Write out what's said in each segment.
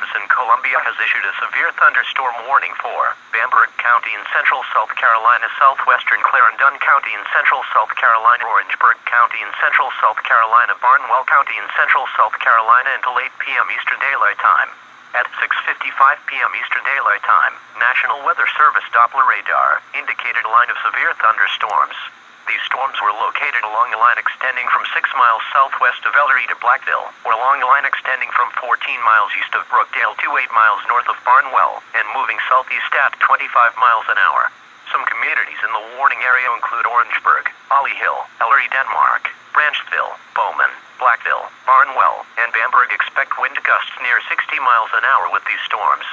Service in Columbia has issued a severe thunderstorm warning for Bamberg County in central South Carolina, southwestern Clarendon County in central South Carolina, Orangeburg County in central South Carolina, Barnwell County in central South Carolina until 8 p.m. Eastern Daylight Time. At 6:55 p.m. Eastern Daylight Time, National Weather Service Doppler radar indicated a line of severe thunderstorms. These storms were located along a line extending from 6 miles southwest of Ellery to Blackville, or along a line extending from 14 miles east of Brookdale to 8 miles north of Barnwell, and moving southeast at 25 miles an hour. Some communities in the warning area include Orangeburg, Ollie Hill, Ellery, Denmark, Branchville, Bowman, Blackville, Barnwell, and Bamberg. Expect wind gusts near 60 miles an hour with these storms.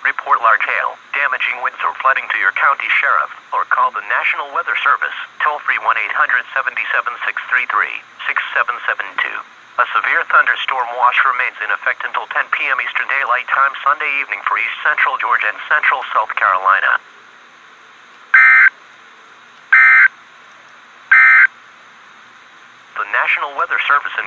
Report large hail, damaging winds, or flooding to your county sheriff, or call the National Weather Service, toll-free 1-800-77-633-6772. A severe thunderstorm watch remains in effect until 10 p.m. Eastern Daylight Time Sunday evening for East Central Georgia and Central South Carolina. The National Weather Service in